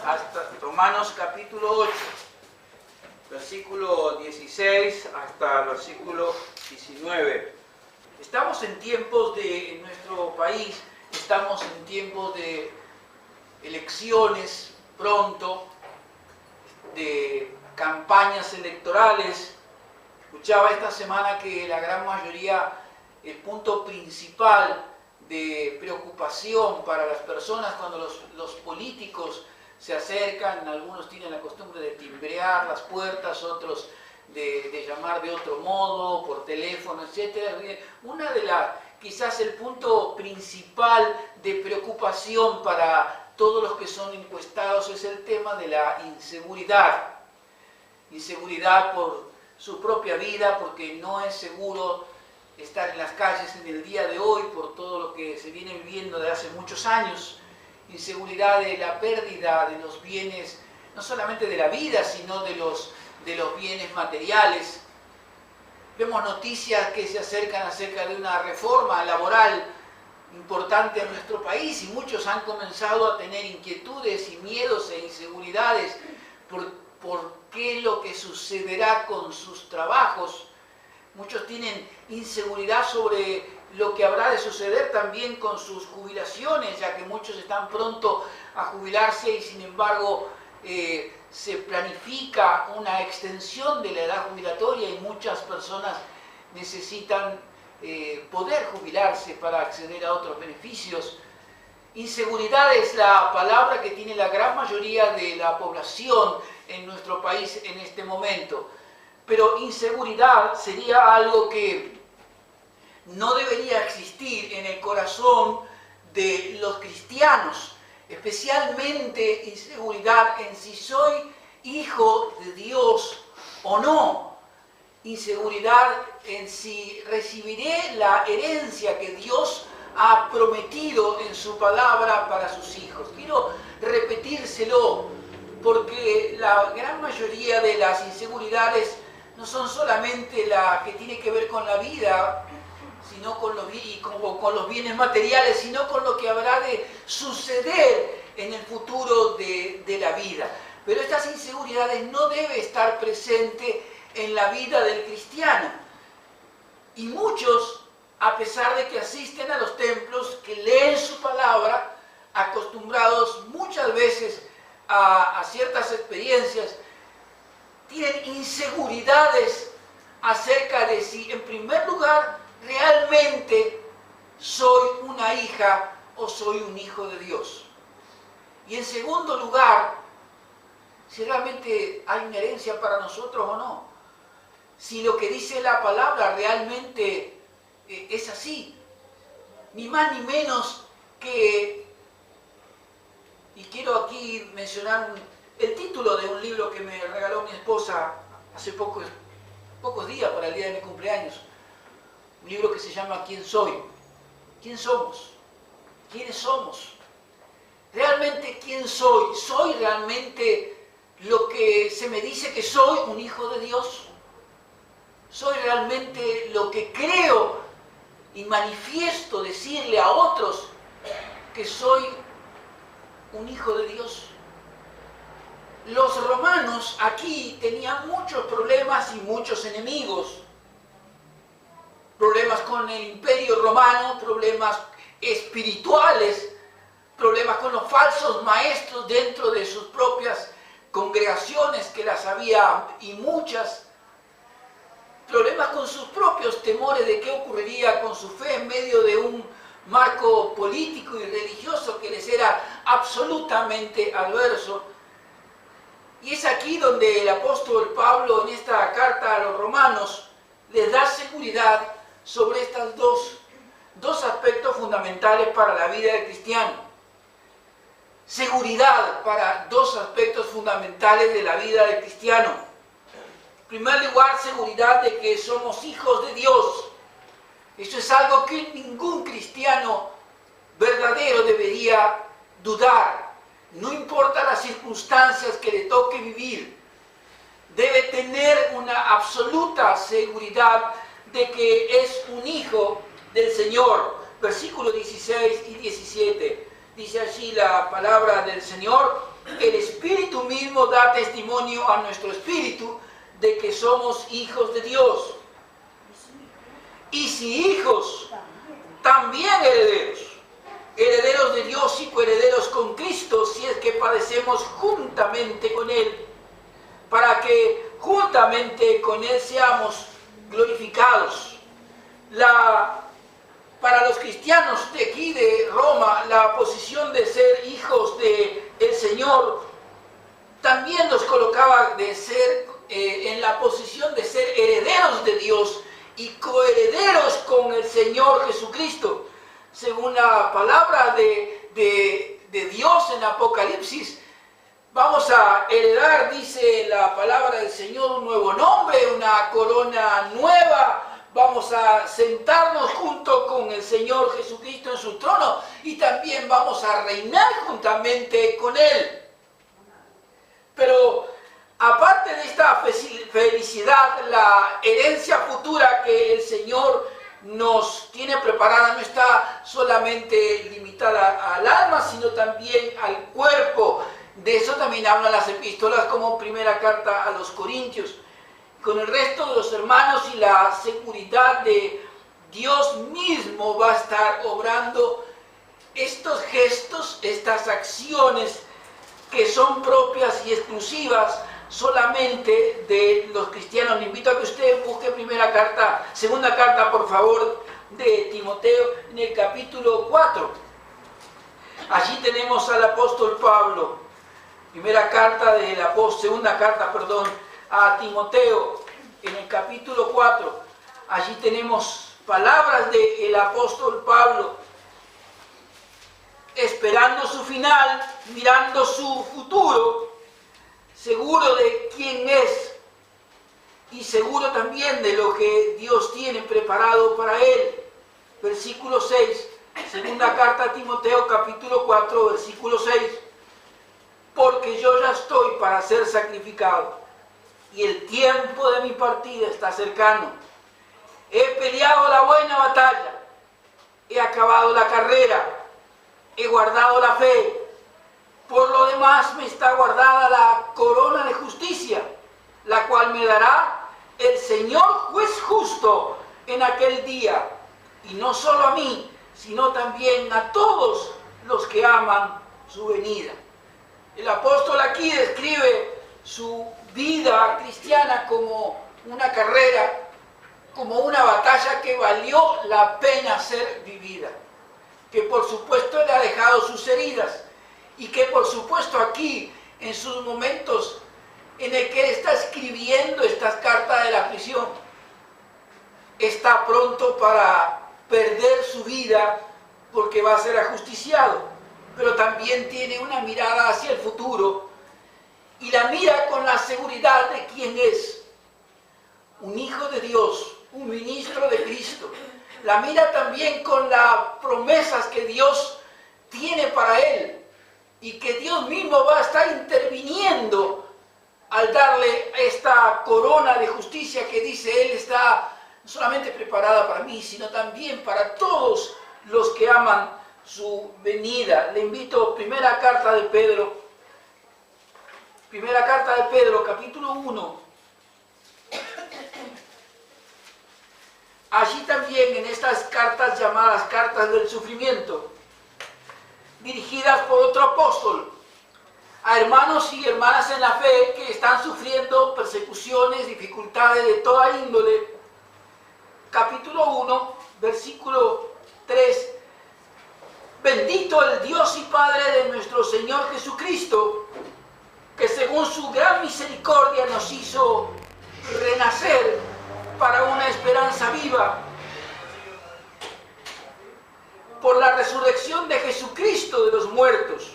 hasta Romanos capítulo 8, versículo 16 hasta el versículo 19. Estamos en tiempos en nuestro país, estamos en tiempos de elecciones pronto, de campañas electorales. Escuchaba esta semana que la gran mayoría, el punto principal de preocupación para las personas cuando los políticos se acercan, algunos tienen la costumbre de timbrear las puertas, otros de llamar de otro modo, por teléfono, etc. Quizás el punto principal de preocupación para todos los que son encuestados es el tema de la inseguridad. Inseguridad por su propia vida, porque no es seguro estar en las calles en el día de hoy por todo lo que se viene viviendo de hace muchos años. Inseguridad de la pérdida de los bienes, no solamente de la vida, sino de los bienes materiales. Vemos noticias que se acercan acerca de una reforma laboral importante en nuestro país y muchos han comenzado a tener inquietudes y miedos e inseguridades por qué es lo que sucederá con sus trabajos. Muchos tienen inseguridad sobre lo que habrá de suceder también con sus jubilaciones, ya que muchos están pronto a jubilarse y sin embargo se planifica una extensión de la edad jubilatoria y muchas personas necesitan poder jubilarse para acceder a otros beneficios. Inseguridad es la palabra que tiene la gran mayoría de la población en nuestro país en este momento. Pero inseguridad sería algo que no debería existir en el corazón de los cristianos, especialmente inseguridad en si soy hijo de Dios o no, inseguridad en si recibiré la herencia que Dios ha prometido en su palabra para sus hijos. Quiero repetírselo porque la gran mayoría de las inseguridades no son solamente la que tiene que ver con la vida, sino con los bienes materiales, sino con lo que habrá de suceder en el futuro de la vida. Pero estas inseguridades no deben estar presentes en la vida del cristiano. Y muchos, a pesar de que asisten a los templos, que leen su palabra, acostumbrados muchas veces a ciertas experiencias, tienen inseguridades acerca de si, en primer lugar, realmente soy una hija o soy un hijo de Dios. Y en segundo lugar, si realmente hay una herencia para nosotros o no. Si lo que dice la palabra realmente es así. Ni más ni menos que, y quiero aquí mencionar el título de un libro que me regaló mi esposa hace pocos días para el día de mi cumpleaños. Un libro que se llama ¿Quién soy? ¿Quién somos? ¿Quiénes somos? ¿Realmente quién soy? ¿Soy realmente lo que se me dice que soy, un hijo de Dios? ¿Soy realmente lo que creo y manifiesto decirle a otros que soy un hijo de Dios? Los romanos aquí tenían muchos problemas y muchos enemigos. Problemas con el imperio romano, problemas espirituales, problemas con los falsos maestros dentro de sus propias congregaciones, que las había y muchas, problemas con sus propios temores de qué ocurriría con su fe en medio de un marco político y religioso que les era absolutamente adverso. Y es aquí donde el apóstol Pablo, en esta carta a los romanos, les da seguridad sobre estos dos aspectos fundamentales para la vida del cristiano. Seguridad para dos aspectos fundamentales de la vida del cristiano. En primer lugar, seguridad de que somos hijos de Dios. Eso es algo que ningún cristiano verdadero debería dudar. No importa las circunstancias que le toque vivir, debe tener una absoluta seguridad de que es un hijo del Señor. Versículos 16 y 17. Dice allí la palabra del Señor: el Espíritu mismo da testimonio a nuestro espíritu de que somos hijos de Dios. Y si hijos, también herederos. Herederos de Dios y coherederos con Cristo, si es que padecemos juntamente con Él, para que juntamente con Él seamos glorificados. Para los cristianos de aquí de Roma, la posición de ser hijos del Señor también los colocaba de ser en la posición de ser herederos de Dios y coherederos con el Señor Jesucristo. Según la palabra de Dios en Apocalipsis, vamos a heredar, dice la palabra del Señor, un nuevo nombre, una corona nueva. Vamos a sentarnos junto con el Señor Jesucristo en su trono y también vamos a reinar juntamente con Él. Pero aparte de esta felicidad, la herencia futura que el Señor nos tiene preparada no está solamente limitada al alma, sino también al cuerpo. De eso también hablan las epístolas, como primera carta a los Corintios. Con el resto de los hermanos y la seguridad de Dios mismo va a estar obrando estos gestos, estas acciones que son propias y exclusivas solamente de los cristianos. Le invito a que usted busque segunda carta, por favor, de Timoteo en el capítulo 4. Allí tenemos al apóstol Pablo. Segunda carta a Timoteo en el capítulo 4. Allí tenemos palabras del apóstol Pablo, esperando su final, mirando su futuro, seguro de quién es y seguro también de lo que Dios tiene preparado para él. Versículo 6, segunda carta a Timoteo, capítulo 4, versículo 6. Porque yo ya estoy para ser sacrificado y el tiempo de mi partida está cercano. He peleado la buena batalla, he acabado la carrera, he guardado la fe. Por lo demás me está guardada la corona de justicia, la cual me dará el Señor juez justo en aquel día, y no solo a mí, sino también a todos los que aman su venida. El apóstol aquí describe su vida cristiana como una carrera, como una batalla que valió la pena ser vivida, que por supuesto le ha dejado sus heridas y que por supuesto aquí, en sus momentos en el que él está escribiendo estas cartas de la prisión, está pronto para perder su vida porque va a ser ajusticiado, pero también tiene una mirada hacia el futuro y la mira con la seguridad de quién es, un hijo de Dios, un ministro de Cristo. La mira también con las promesas que Dios tiene para él y que Dios mismo va a estar interviniendo al darle esta corona de justicia que dice él está no solamente preparada para mí, sino también para todos los que aman su venida. Le invito, primera carta de Pedro, capítulo 1. Allí también en estas cartas llamadas cartas del sufrimiento, dirigidas por otro apóstol, a hermanos y hermanas en la fe que están sufriendo persecuciones, dificultades de toda índole. Capítulo 1, versículo 3. Bendito el Dios y Padre de nuestro Señor Jesucristo, que según su gran misericordia nos hizo renacer para una esperanza viva, por la resurrección de Jesucristo de los muertos,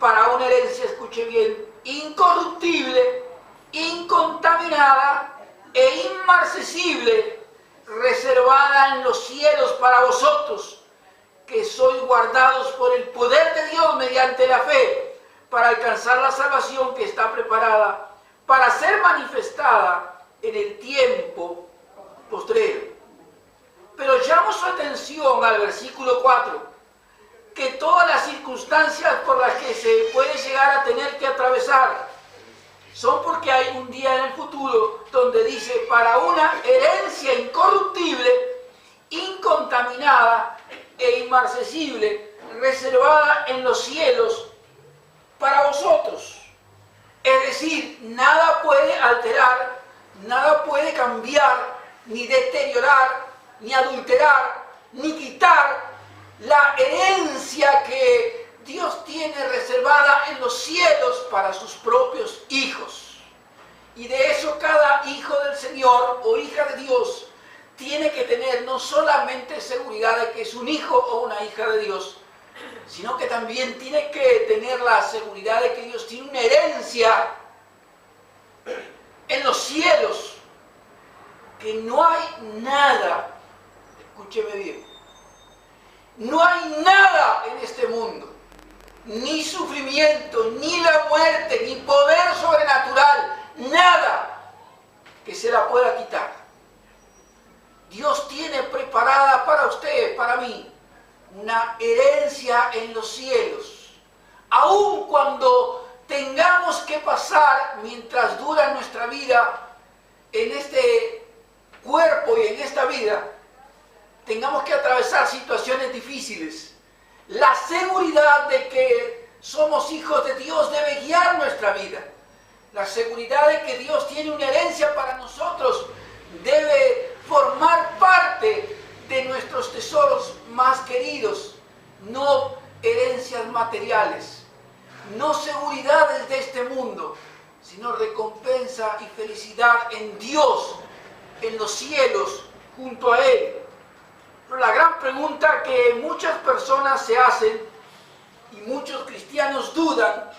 para una herencia, escuche bien, incorruptible, incontaminada e inmarcesible, reservada en los cielos para vosotros, que sois guardados por el poder de Dios mediante la fe, para alcanzar la salvación que está preparada para ser manifestada en el tiempo postrero. Pero llamo su atención al versículo 4. que todas las circunstancias por las que se puede llegar a tener que atravesar son porque hay un día en el futuro donde dice, para una herencia incorruptible, incontaminada e inmarcesible, reservada en los cielos para vosotros. Es decir, nada puede alterar, nada puede cambiar, ni deteriorar, ni adulterar, ni quitar la herencia que Dios tiene reservada en los cielos para sus propios hijos. Y de eso cada hijo del Señor o hija de Dios tiene que tener no solamente seguridad de que es un hijo o una hija de Dios, sino que también tiene que tener la seguridad de que Dios tiene una herencia en los cielos, que no hay nada, escúcheme bien, no hay nada en este mundo, ni sufrimiento, ni la muerte, ni poder sobrenatural, nada que se la pueda quitar. Dios tiene preparada para usted, para mí, una herencia en los cielos. Aun cuando tengamos que pasar, mientras dura nuestra vida, en este cuerpo y en esta vida, tengamos que atravesar situaciones difíciles, la seguridad de que somos hijos de Dios debe guiar nuestra vida. La seguridad de que Dios tiene una herencia para nosotros debe formar parte de nuestros tesoros más queridos, no herencias materiales, no seguridades de este mundo, sino recompensa y felicidad en Dios, en los cielos, junto a Él. Pero la gran pregunta que muchas personas se hacen y muchos cristianos dudan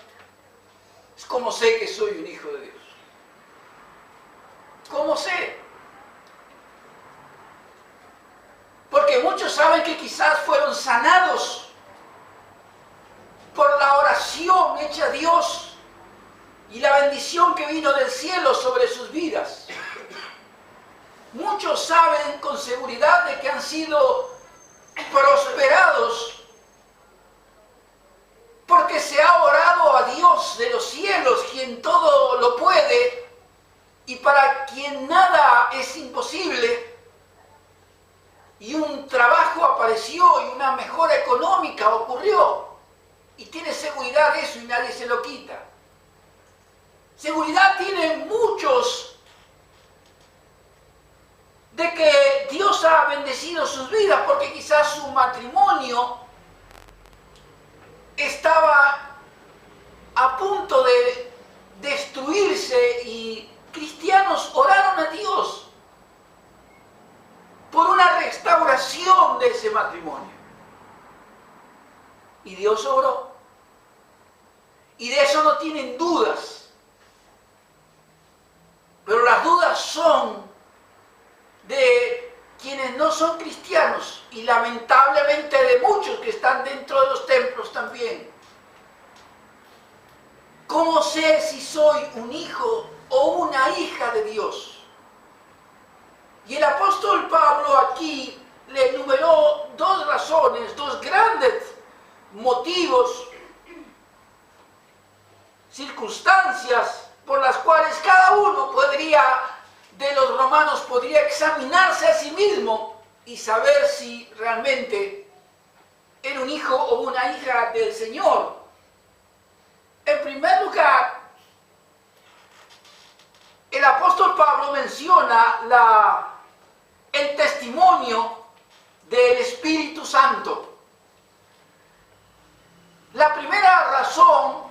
es: ¿cómo sé que soy un hijo de Dios? ¿Cómo sé? Porque muchos saben que quizás fueron sanados por la oración hecha a Dios y la bendición que vino del cielo sobre sus vidas. Muchos saben con seguridad de que han sido prosperados porque se ha orado a Dios de los cielos, quien todo lo puede y para quien nada es imposible. Y un trabajo apareció y una mejora económica ocurrió. Y tiene seguridad de eso y nadie se lo quita. Seguridad tienen muchos de que Dios ha bendecido sus vidas, porque quizás su matrimonio estaba a punto de destruirse y cristianos oraron a Dios por una restauración de ese matrimonio. Y Dios obró. Y de eso no tienen dudas. Pero las dudas son de quienes no son cristianos y lamentablemente de muchos que están dentro de los templos también. ¿Cómo sé si soy un hijo o una hija de Dios? Y el apóstol Pablo aquí le enumeró dos razones, dos grandes motivos, circunstancias por las cuales cada uno de los romanos podría examinarse a sí mismo y saber si realmente era un hijo o una hija del Señor. En primer lugar, el apóstol Pablo menciona el testimonio del Espíritu Santo. La primera razón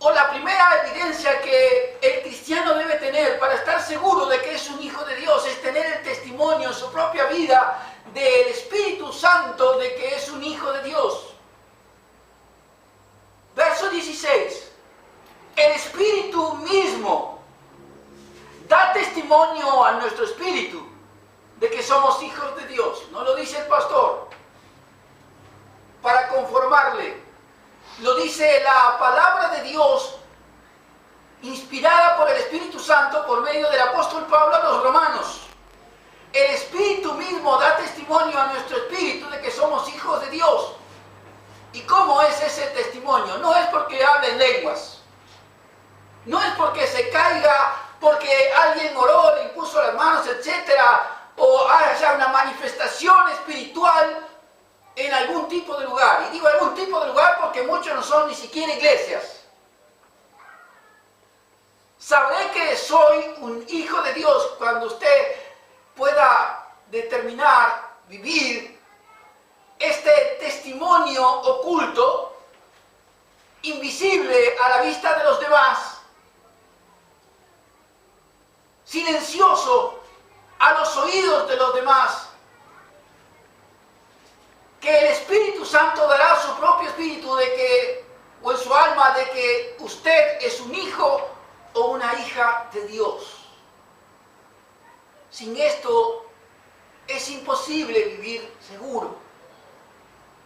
o la primera evidencia que el cristiano debe tener para estar seguro de que es un hijo de Dios es tener el testimonio en su propia vida del Espíritu Santo de que es un hijo de Dios. Verso 16. El Espíritu mismo da testimonio a nuestro espíritu de que somos hijos de Dios. No lo dice el pastor para conformarle. Lo dice la palabra de Dios, inspirada por el Espíritu Santo por medio del apóstol Pablo a los romanos. El Espíritu mismo da testimonio a nuestro espíritu de que somos hijos de Dios. ¿Y cómo es ese testimonio? No es porque hable en lenguas. No es porque se caiga, porque alguien oró, le impuso las manos, etcétera, o haya una manifestación espiritual en algún tipo de lugar. Y digo algún tipo de lugar porque muchos no son ni siquiera iglesias. Sabré que soy un hijo de Dios cuando usted pueda determinar, vivir este testimonio oculto, invisible a la vista de los demás, silencioso a los oídos de los demás, que el Espíritu Santo dará su propio espíritu de que, o en su alma, de que usted es un hijo o una hija de Dios. Sin esto es imposible vivir seguro.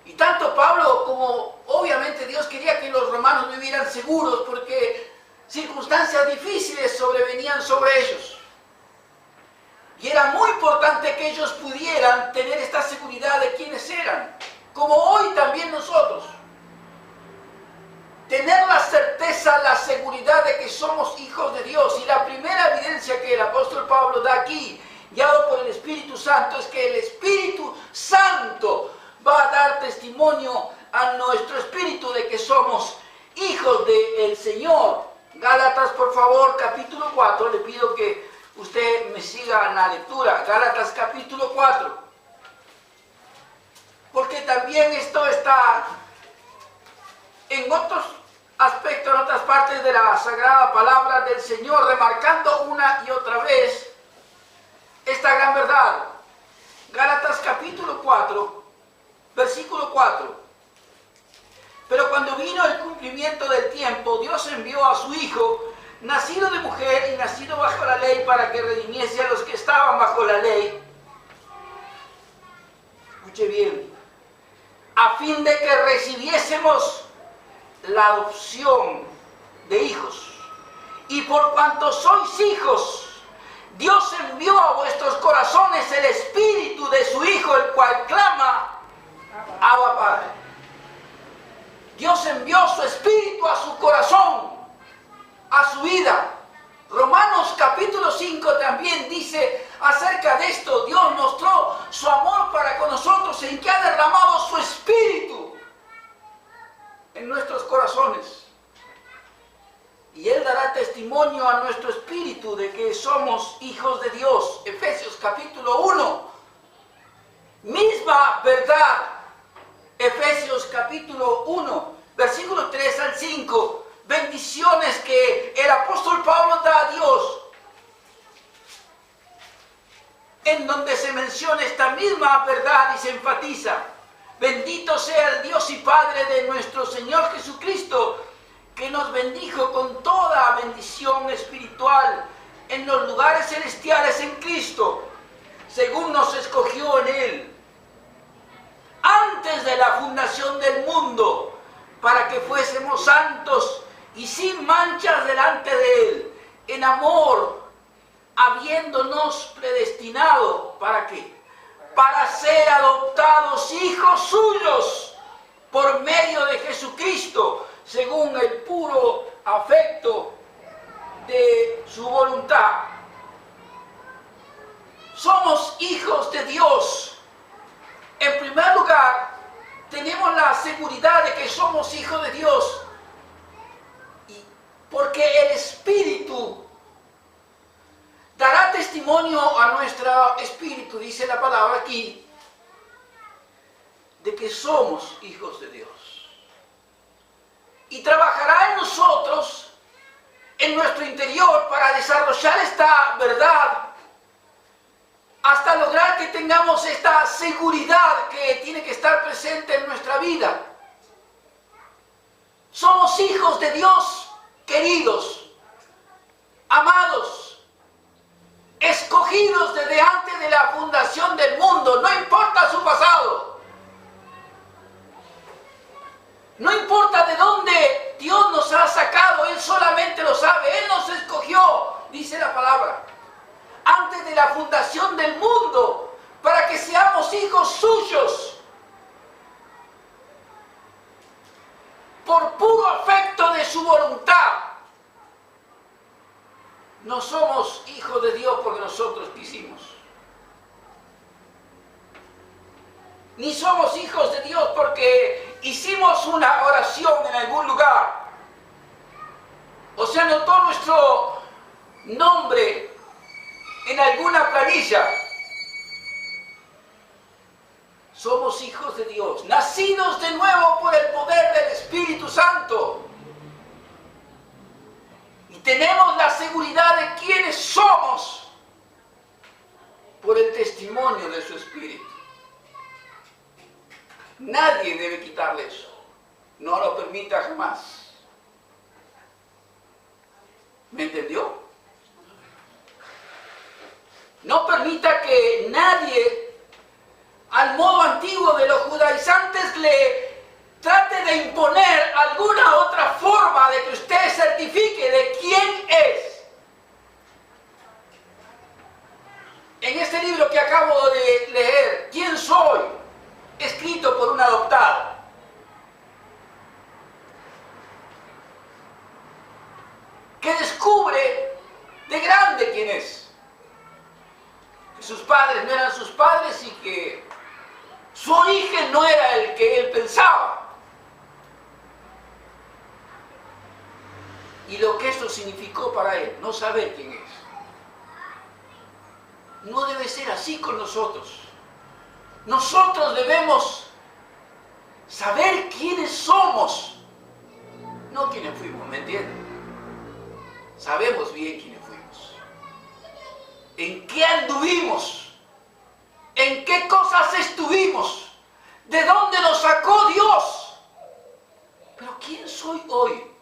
Y tanto Pablo como obviamente Dios quería que los romanos vivieran seguros porque circunstancias difíciles sobrevenían sobre ellos. Y era muy importante que ellos pudieran tener esta seguridad de quiénes eran, como hoy también nosotros. Tener la certeza, la seguridad de que somos hijos de Dios. Y la primera evidencia que el apóstol Pablo da aquí, guiado por el Espíritu Santo, es que el Espíritu Santo va a dar testimonio a nuestro espíritu de que somos hijos del Señor. Gálatas, por favor, capítulo 4, le pido que usted me siga en la lectura. Gálatas capítulo 4. Porque también esto está en otros aspectos, en otras partes de la sagrada palabra del Señor, remarcando una y otra vez esta gran verdad. Gálatas capítulo 4, versículo 4. Pero cuando vino el cumplimiento del tiempo, Dios envió a su Hijo, nacido de mujer y nacido bajo la ley, para que redimiese a los que estaban bajo la ley. Escuche bien. A fin de que recibiésemos la adopción de hijos. Y por cuanto sois hijos, Dios envió a vuestros corazones el Espíritu de su Hijo, el cual clama, Abba Padre. Dios envió su Espíritu a su corazón, a su vida. Romanos capítulo 5 también dice acerca de esto. Dios mostró su amor para con nosotros en que ha derramado su Espíritu en nuestros corazones. Y Él dará testimonio a nuestro espíritu de que somos hijos de Dios. Efesios capítulo 1. Misma verdad. Efesios capítulo 1, versículo 3 al 5. Bendiciones que el apóstol Pablo da a Dios, en donde se menciona esta misma verdad y se enfatiza. Bendito sea el Dios y Padre de nuestro Señor Jesucristo, que nos bendijo con toda bendición espiritual en los lugares celestiales en Cristo, según nos escogió en Él, antes de la fundación del mundo, para que fuésemos santos y sin manchas delante de Él, en amor, habiéndonos predestinado, ¿para qué? Para ser adoptados hijos suyos por medio de Jesucristo, según el puro afecto de su voluntad. Somos hijos de Dios. En primer lugar, tenemos la seguridad de que somos hijos de Dios, porque el Espíritu dará testimonio a nuestro espíritu, dice la palabra aquí, de que somos hijos de Dios. Y trabajará en nosotros, en nuestro interior, para desarrollar esta verdad, hasta lograr que tengamos esta seguridad que tiene que estar presente en nuestra vida. Somos hijos de Dios, queridos, amados, escogidos desde antes de la fundación del mundo. No importa su pasado, no importa de dónde Dios nos ha sacado, Él solamente lo sabe. Él nos escogió, dice la palabra, antes de la fundación del mundo, para que seamos hijos suyos. No somos hijos de Dios porque nosotros quisimos. Ni somos hijos de Dios porque hicimos una oración en algún lugar. O se anotó nuestro nombre en alguna planilla. Somos hijos de Dios, nacidos de nuevo por el poder del Espíritu Santo. Y tenemos la seguridad de quiénes somos por el testimonio de su Espíritu. Nadie debe quitarle eso. No lo permita jamás. ¿Me entendió? No permita que nadie, al modo antiguo de los judaizantes, le trate de imponer alguna otra forma de que usted certifique de quién es. En este libro que acabo de leer, ¿Quién soy?, escrito por un adoptado, que descubre de grande quién es. Que sus padres no eran sus padres y que su origen no era el que él pensaba. Y lo que esto significó para él, no saber quién es. No debe ser así con nosotros. Nosotros debemos saber quiénes somos, no quiénes fuimos, ¿me entienden? Sabemos bien quiénes fuimos, en qué anduvimos, en qué cosas estuvimos, de dónde nos sacó Dios. Pero ¿quién soy hoy?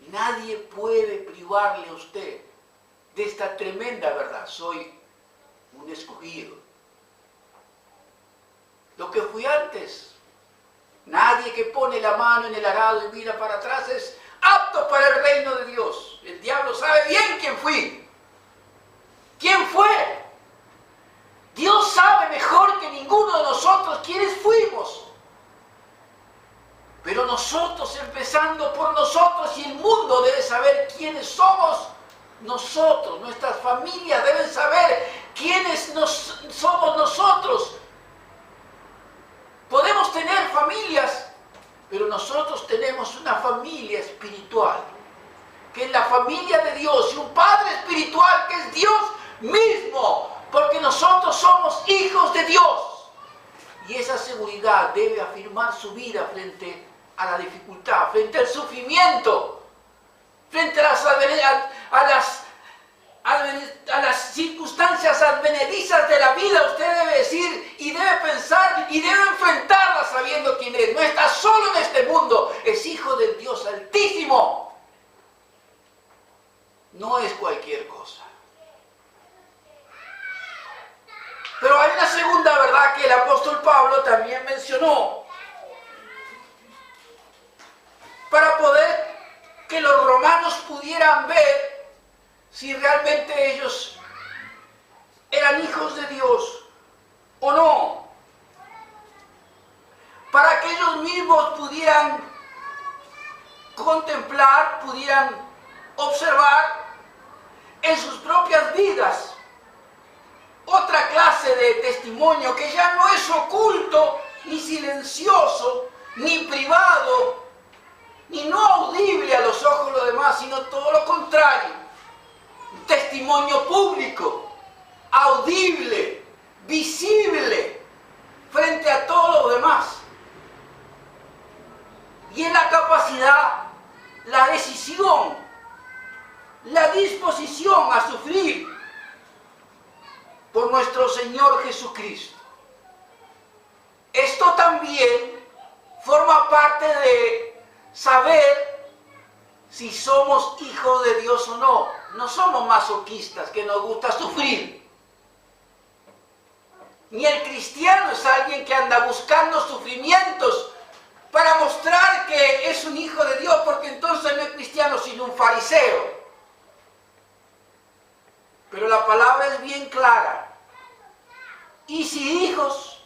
Nadie puede privarle a usted de esta tremenda verdad. Soy un escogido. Lo que fui antes, nadie que pone la mano en el arado y mira para atrás es apto para el reino de Dios. El diablo sabe bien quién fui. ¿Quién fue? Dios sabe mejor que ninguno de nosotros quiénes fuimos. Pero nosotros, empezando por nosotros, y el mundo debe saber quiénes somos nosotros. Nuestras familias deben saber quiénes somos nosotros. Podemos tener familias, pero nosotros tenemos una familia espiritual, que es la familia de Dios, y un Padre espiritual que es Dios mismo, porque nosotros somos hijos de Dios. Y esa seguridad debe afirmar su vida frente a la dificultad, frente al sufrimiento, frente a las circunstancias advenedizas de la vida. Usted debe decir y debe pensar y debe enfrentarla sabiendo quién es. No está solo en este mundo, es hijo del Dios Altísimo. No es cualquier cosa. Pero hay una segunda verdad que el apóstol Pablo también mencionó, para poder que los romanos pudieran ver si realmente ellos eran hijos de Dios o no. Para que ellos mismos pudieran contemplar, pudieran observar en sus propias vidas otra clase de testimonio que ya no es oculto, ni silencioso, ni privado, ni no audible a los ojos de los demás, sino todo lo contrario. Un testimonio público, audible, visible, frente a todos los demás. Y en la capacidad, la decisión, la disposición a sufrir por nuestro Señor Jesucristo. Esto también forma parte de saber si somos hijos de Dios o no. No somos masoquistas que nos gusta sufrir. Ni el cristiano es alguien que anda buscando sufrimientos para mostrar que es un hijo de Dios, porque entonces no es cristiano sino un fariseo. Pero la palabra es bien clara. Y si hijos,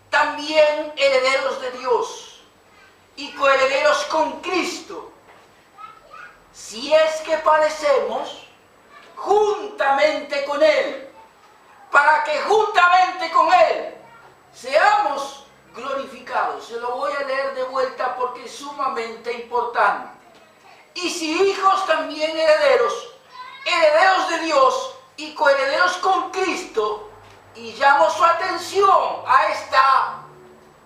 también herederos de Dios y coherederos con Cristo, si es que padecemos juntamente con Él, para que juntamente con Él seamos glorificados. Se lo voy a leer de vuelta porque es sumamente importante. Y si hijos, también herederos, herederos de Dios y coherederos con Cristo. Y llamo su atención a esta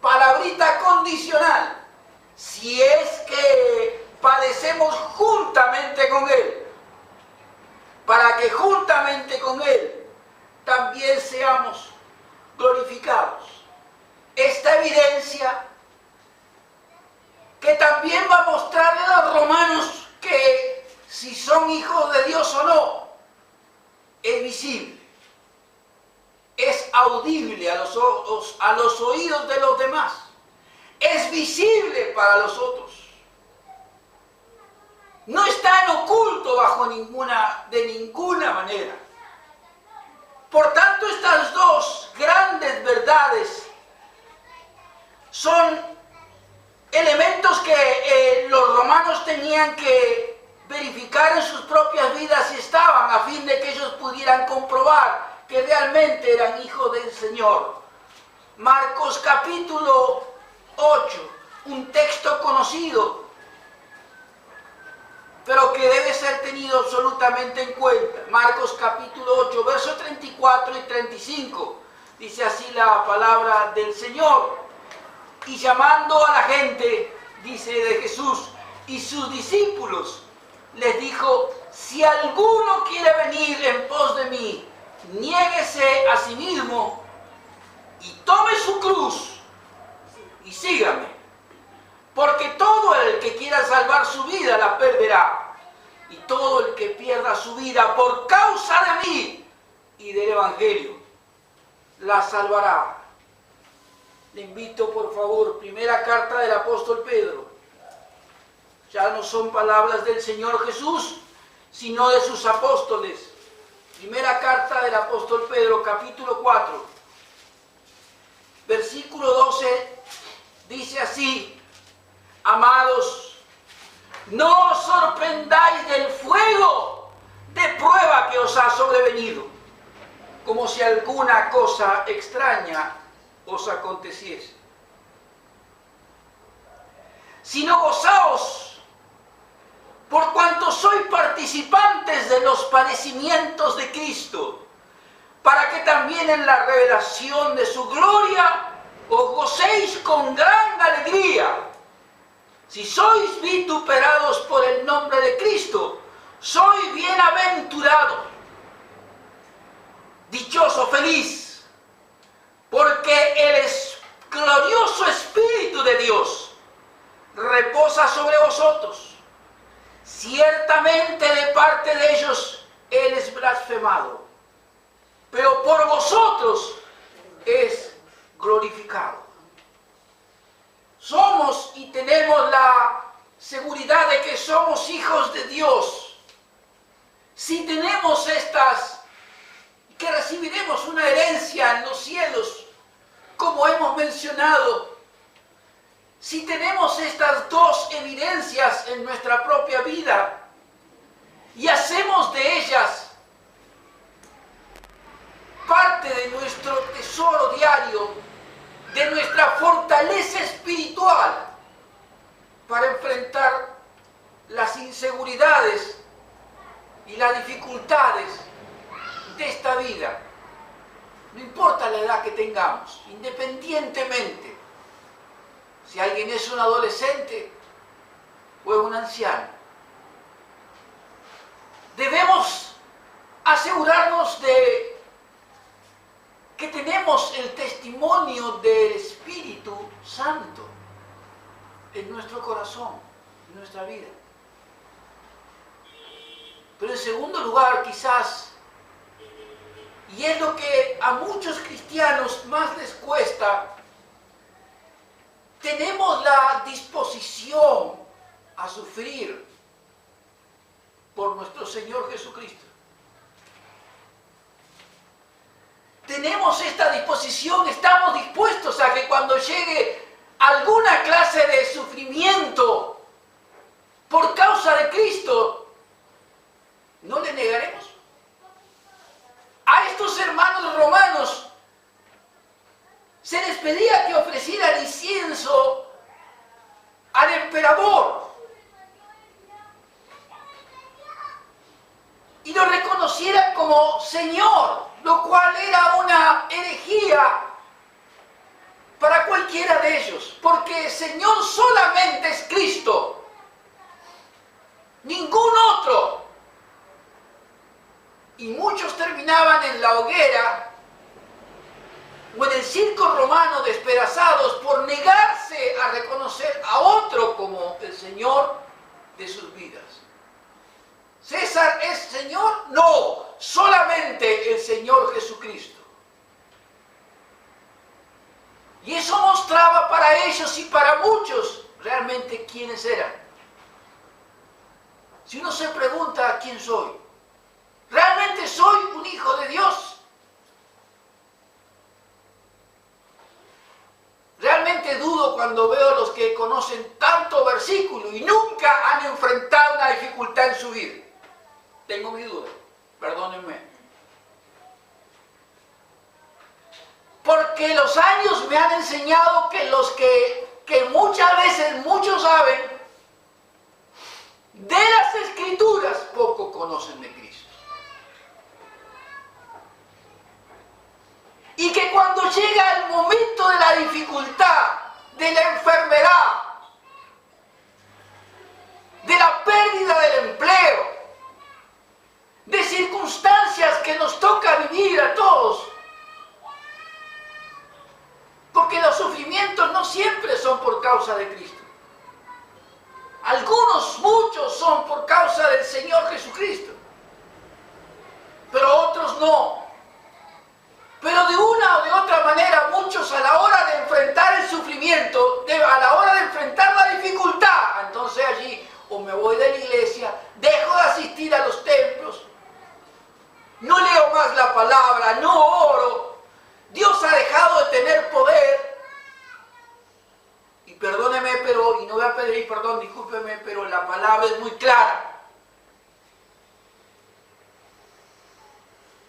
palabrita condicional. Si es que padecemos juntamente con Él, para que juntamente con Él también seamos glorificados. Esta evidencia que también va a mostrarle a los romanos que si son hijos de Dios o no, es visible, es audible a los oídos de los demás, es visible para los otros. No está en oculto de ninguna manera. Por tanto, estas dos grandes verdades son elementos que los romanos tenían que verificar en sus propias vidas si estaban, a fin de que ellos pudieran comprobar que realmente eran hijos del Señor. Marcos capítulo 8, un texto conocido, pero que debe ser tenido absolutamente en cuenta. Marcos capítulo 8, versos 34 y 35, dice así la palabra del Señor. Y llamando a la gente, dice de Jesús y sus discípulos, les dijo: si alguno quiere venir en pos de mí, niéguese a sí mismo y tome su cruz y sígame. Porque todo el que quiera salvar su vida la perderá, y todo el que pierda su vida por causa de mí y del Evangelio la salvará. Le invito, por favor, primera carta del apóstol Pedro. Ya no son palabras del Señor Jesús, sino de sus apóstoles. Primera carta del apóstol Pedro, capítulo 4, versículo 12, dice así: amados, no os sorprendáis del fuego de prueba que os ha sobrevenido, como si alguna cosa extraña os aconteciese, sino gozaos por cuanto sois participantes de los padecimientos de Cristo, para que también en la revelación de su gloria os gocéis con gran alegría. Si sois vituperados por el nombre de Cristo, sois bienaventurados, dichoso, feliz, porque el glorioso Espíritu de Dios reposa sobre vosotros. Ciertamente de parte de ellos Él es blasfemado, pero por vosotros es glorificado. Somos y tenemos la seguridad de que somos hijos de Dios si tenemos que recibiremos una herencia en los cielos, como hemos mencionado. Si tenemos estas dos evidencias en nuestra propia vida y hacemos de ellas parte de nuestro tesoro diario, de nuestra fortaleza espiritual para enfrentar las inseguridades y las dificultades de esta vida, no importa la edad que tengamos, independientemente si alguien es un adolescente o es un anciano, debemos asegurarnos de que tenemos el testimonio del Espíritu Santo en nuestro corazón, en nuestra vida. Pero en segundo lugar, quizás, y es lo que a muchos cristianos más les cuesta, tenemos la disposición a sufrir por nuestro Señor Jesucristo. Tenemos esta disposición, estamos dispuestos a que cuando llegue alguna clase de sufrimiento por causa de Cristo, emperador y lo reconociera como Señor, lo cual era una herejía para cualquiera de ellos, porque Señor solamente es Cristo, ningún otro. Y muchos terminaban en la hoguera o en el circo romano despedazados por negarse a reconocer a otro como el Señor de sus vidas. ¿César es Señor? No, solamente el Señor Jesucristo. Y eso mostraba para ellos y para muchos realmente quiénes eran. Si uno se pregunta quién soy, ¿realmente soy un hijo de Dios? Realmente dudo cuando veo a los que conocen tanto versículo y nunca han enfrentado una dificultad en su vida. Tengo mi duda, perdónenme. Porque los años me han enseñado que los que muchas veces muchos saben de las Escrituras, poco conocen de Cristo. Y que cuando llega el momento de la dificultad, de la enfermedad, de la pérdida del empleo, de circunstancias que nos toca vivir a todos, porque los sufrimientos no siempre son por causa de Cristo. Algunos, muchos son por causa del Señor Jesucristo, pero otros no. Pero de una o de otra manera, muchos a la hora de enfrentar el sufrimiento, a la hora de enfrentar la dificultad, entonces allí o me voy de la iglesia, dejo de asistir a los templos, no leo más la palabra, no oro, Dios ha dejado de tener poder. Y perdóneme, y no voy a pedir perdón, discúlpeme, pero la palabra es muy clara.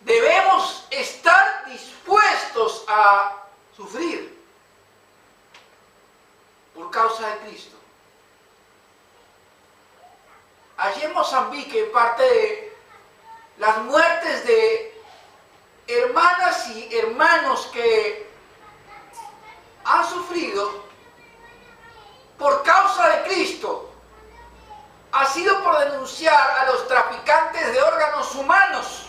Debemos estar dispuestos a sufrir por causa de Cristo. Allí en Mozambique, parte de las muertes de hermanas y hermanos que han sufrido por causa de Cristo, ha sido por denunciar a los traficantes de órganos humanos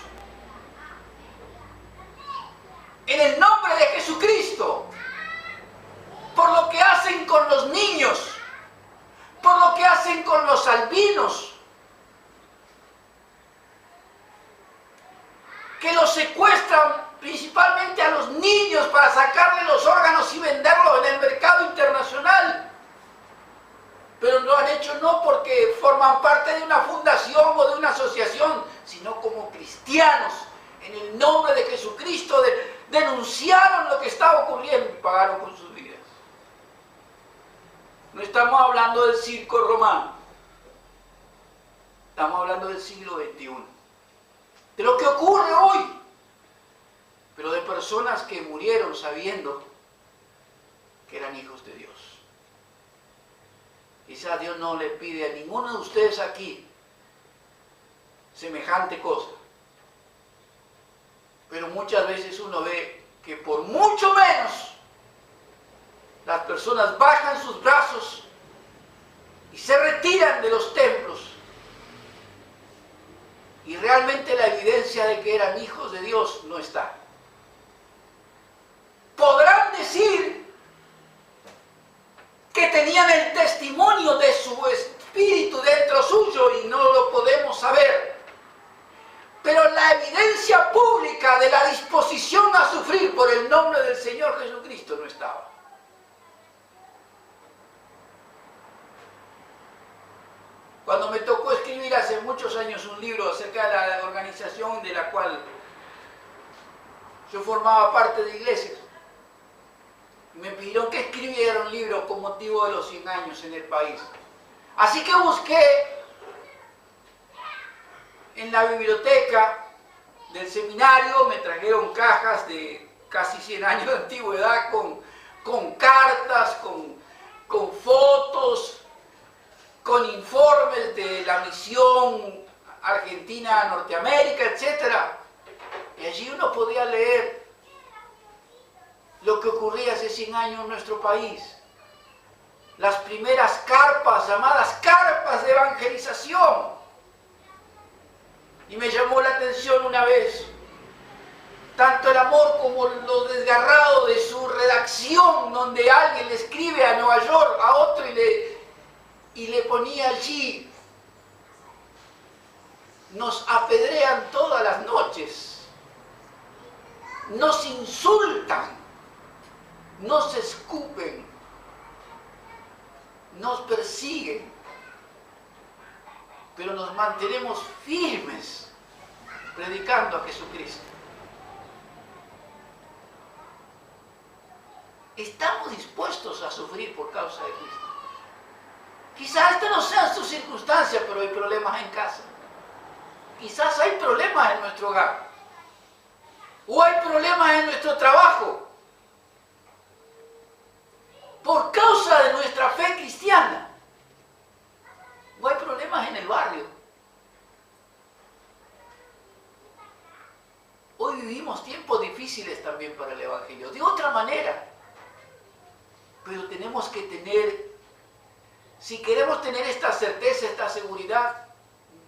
en el nombre de Jesucristo, por lo que hacen con los niños, por lo que hacen con los albinos, que los secuestran principalmente a los niños para sacarle los órganos y venderlos en el mercado internacional. Pero lo han hecho no porque forman parte de una fundación o de una asociación, sino como cristianos, en el nombre de Jesucristo, denunciaron lo que estaba ocurriendo y pagaron con sus vidas. No estamos hablando del circo romano, estamos hablando del siglo XXI, de lo que ocurre hoy, pero de personas que murieron sabiendo que eran hijos de Dios. Quizás Dios no le pide a ninguno de ustedes aquí semejante cosa, pero muchas veces uno ve que por mucho menos las personas bajan sus brazos y se retiran de los templos, y realmente la evidencia de que eran hijos de Dios no está. Podrán decir que tenían el testimonio de su espíritu dentro suyo y no lo podemos saber, pero la evidencia pública de la disposición a sufrir por el nombre del Señor Jesucristo no estaba. Cuando me tocó escribir hace muchos años un libro acerca de la organización de la cual yo formaba parte de iglesias, me pidieron que escribiera un libro con motivo de los 100 años en el país. Así que busqué en la biblioteca del seminario, me trajeron cajas de casi 100 años de antigüedad con cartas, con fotos, desde la misión Argentina, Norteamérica, etc. Y allí uno podía leer lo que ocurría hace 100 años en nuestro país. Las primeras carpas, llamadas carpas de evangelización. Y me llamó la atención una vez, tanto el amor como lo desgarrado de su redacción, donde alguien le escribe a Nueva York a otro y le ponía allí: nos apedrean todas las noches, nos insultan, nos escupen, nos persiguen, pero nos mantenemos firmes predicando a Jesucristo. Estamos dispuestos a sufrir por causa de Cristo. Quizás estas no sean sus circunstancias, pero hay problemas en casa. Quizás hay problemas en nuestro hogar. O hay problemas en nuestro trabajo. Por causa de nuestra fe cristiana. O hay problemas en el barrio. Hoy vivimos tiempos difíciles también para el Evangelio. De otra manera. Pero tenemos que tener, si queremos tener esta certeza, esta seguridad,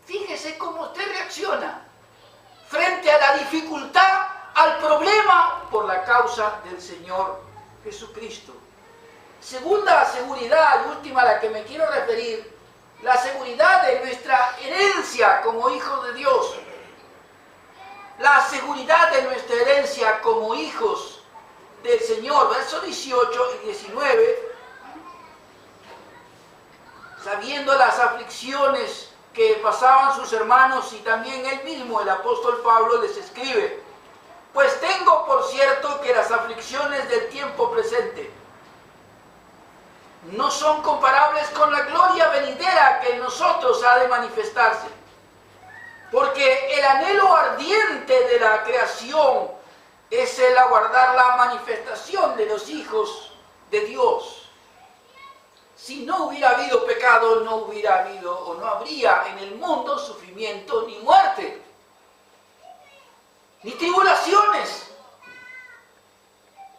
fíjese cómo usted reacciona frente a la dificultad, al problema, por la causa del Señor Jesucristo. Segunda seguridad y última a la que me quiero referir, la seguridad de nuestra herencia como hijos de Dios. La seguridad de nuestra herencia como hijos del Señor, versos 18 y 19, sabiendo las aflicciones que pasaban sus hermanos y también él mismo, el apóstol Pablo, les escribe: pues tengo por cierto que las aflicciones del tiempo presente no son comparables con la gloria venidera que en nosotros ha de manifestarse, porque el anhelo ardiente de la creación es el aguardar la manifestación de los hijos de Dios. Si no hubiera habido pecado, no hubiera habido o no habría en el mundo sufrimiento ni muerte, ni tribulaciones.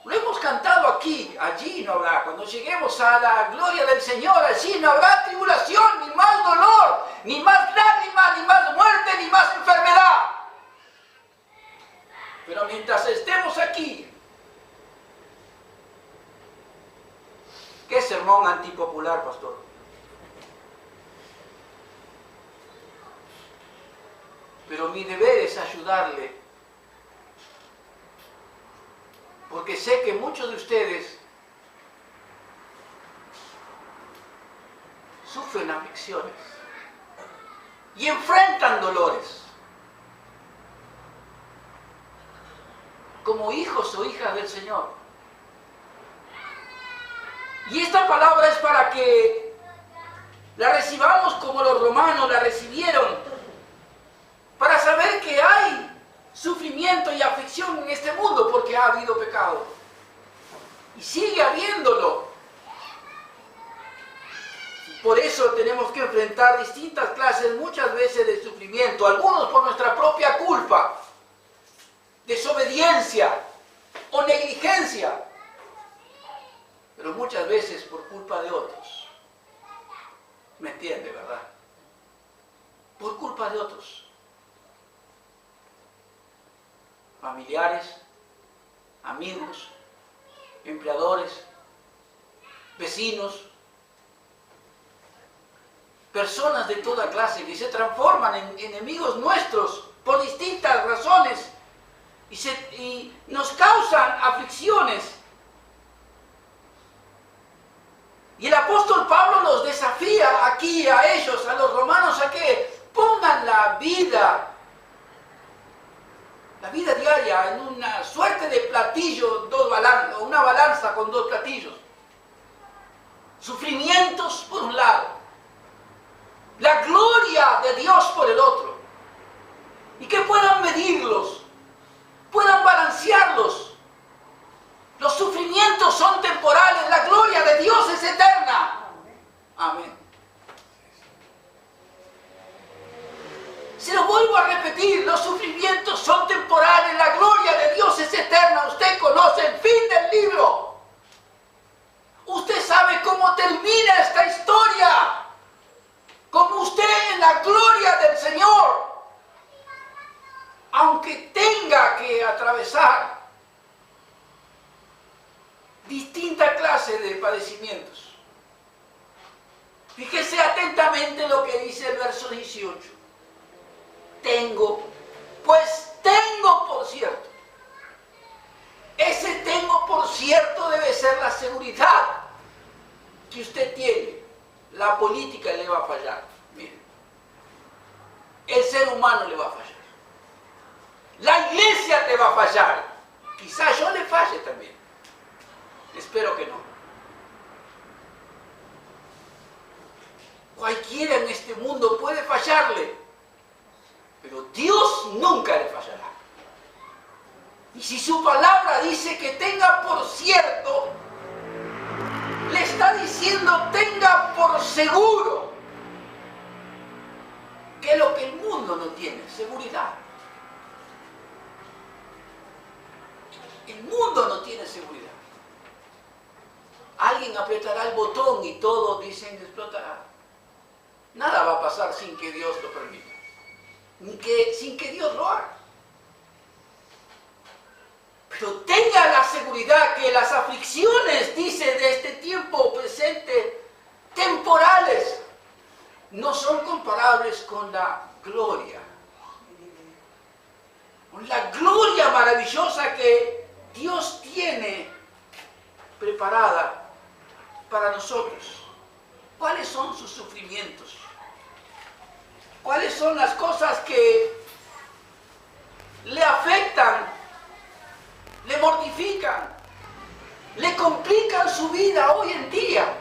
Lo hemos cantado aquí, allí no habrá. Cuando lleguemos a la gloria del Señor, allí no habrá tribulación, ni más dolor, ni más lágrimas, ni más muerte, ni más enfermedad. Pero mientras estemos aquí, ¿qué sermón antipopular, pastor? Pero mi deber es ayudarle, porque sé que muchos de ustedes sufren aflicciones y enfrentan dolores. Como hijos o hijas del Señor. Y esta palabra es para que la recibamos como los romanos la recibieron, para saber que hay sufrimiento y aflicción en este mundo porque ha habido pecado. Y sigue habiéndolo. Por eso tenemos que enfrentar distintas clases, muchas veces de sufrimiento, algunos por nuestra propia culpa, desobediencia o negligencia, pero muchas veces por culpa de otros. ¿Me entiende, verdad? Por culpa de otros. Familiares, amigos, empleadores, vecinos, personas de toda clase que se transforman en enemigos nuestros por distintas razones y nos causan aflicciones. Y el apóstol Pablo los desafía aquí a ellos, a los romanos, a que pongan la vida diaria en una suerte de platillo, una balanza con dos platillos. Sufrimientos por un lado, la gloria de Dios por el otro. Y que puedan medirlos, puedan balancearlos. Los sufrimientos son temporales, la gloria de Dios es eterna. Amén. a repetir, los sufrimientos son temporales, la gloria de Dios es eterna. Usted conoce el fin del libro. Usted sabe cómo termina esta historia. Como usted en la gloria del Señor. Aunque tenga que atravesar distintas clases de padecimientos. Fíjese atentamente lo que dice el verso 18. Tengo por cierto. Ese tengo por cierto debe ser la seguridad que usted tiene. La política le va a fallar. Mire. El ser humano le va a fallar. La iglesia te va a fallar. Quizás yo le falle también. Espero que no. Cualquiera en este mundo puede fallarle, pero Dios nunca le fallará. Y si su palabra dice que tenga por cierto, le está diciendo tenga por seguro que lo que el mundo no tiene, seguridad. El mundo no tiene seguridad. Alguien apretará el botón y todo, dicen, explotará. Nada va a pasar sin que Dios lo permita. Sin que Dios lo haga. Pero tenga la seguridad que las aflicciones, dice, de este tiempo presente, temporales, no son comparables con la gloria. Con la gloria maravillosa que Dios tiene preparada para nosotros. ¿Cuáles son sus sufrimientos? ¿Cuáles son las cosas que le afectan, le mortifican, le complican su vida hoy en día?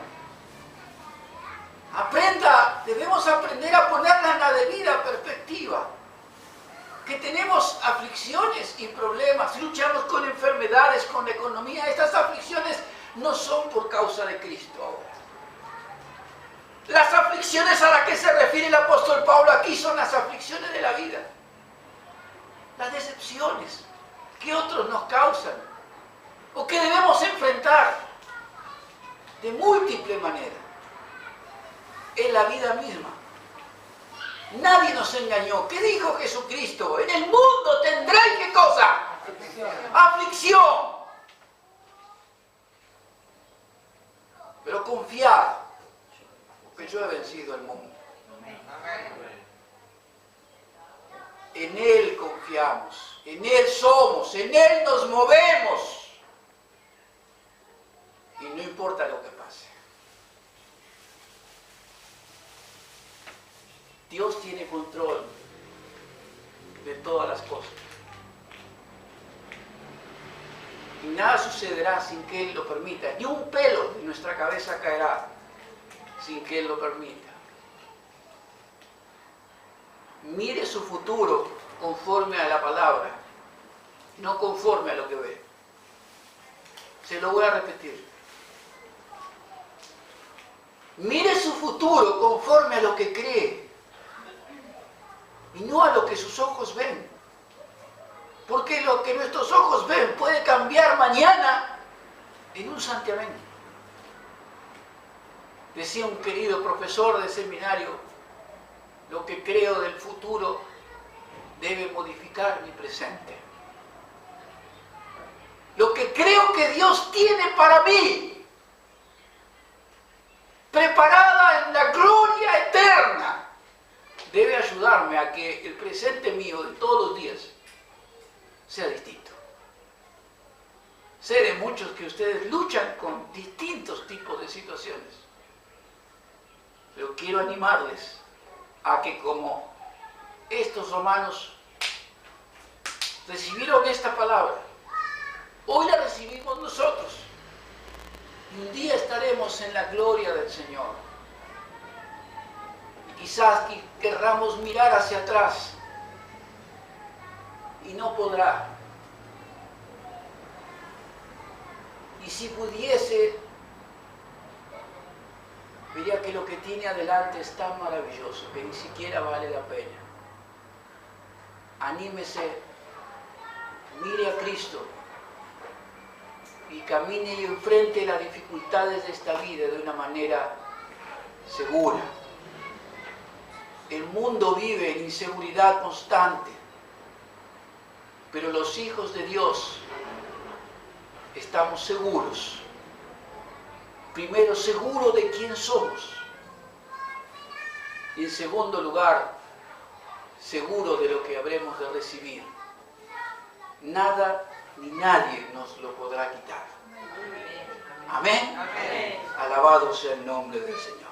Debemos aprender a ponerla en la debida perspectiva. Que tenemos aflicciones y problemas, luchamos con enfermedades, con la economía. Estas aflicciones no son por causa de Cristo ahora. Las aflicciones a las que se refiere el apóstol Pablo aquí son las aflicciones de la vida. Las decepciones que otros nos causan o que debemos enfrentar de múltiples maneras. Es la vida misma. Nadie nos engañó. ¿Qué dijo Jesucristo? En el mundo tendréis, ¿qué cosa? Aflicción. Pero confiad, porque yo he vencido el mundo. En Él confiamos, en Él somos, en Él nos movemos. Y no importa lo que pase. Dios tiene control de todas las cosas. Y nada sucederá sin que Él lo permita. Ni un pelo de nuestra cabeza caerá sin que Él lo permita. Mire su futuro conforme a la palabra, no conforme a lo que ve. Se lo voy a repetir. Mire su futuro conforme a lo que cree y no a lo que sus ojos ven. Porque lo que nuestros ojos ven puede cambiar mañana en un santiamén. Decía un querido profesor de seminario, lo que creo del futuro debe modificar mi presente. Lo que creo que Dios tiene para mí, preparada en la gloria eterna, debe ayudarme a que el presente mío de todos los días sea distinto. Sé de muchos que ustedes luchan con distintos tipos de situaciones, pero quiero animarles a que como estos romanos recibieron esta palabra, hoy la recibimos nosotros y un día estaremos en la gloria del Señor. Y quizás querramos mirar hacia atrás y no podrá. Y si pudiese, vería que lo que tiene adelante es tan maravilloso que ni siquiera vale la pena. anímese, mire a Cristo y camine y enfrente las dificultades de esta vida de una manera segura. El mundo vive en inseguridad constante, pero los hijos de Dios estamos seguros. Primero, seguros de quién somos. Y en segundo lugar, seguro de lo que habremos de recibir. Nada ni nadie nos lo podrá quitar. Amén. Amén. Alabado sea el nombre del Señor.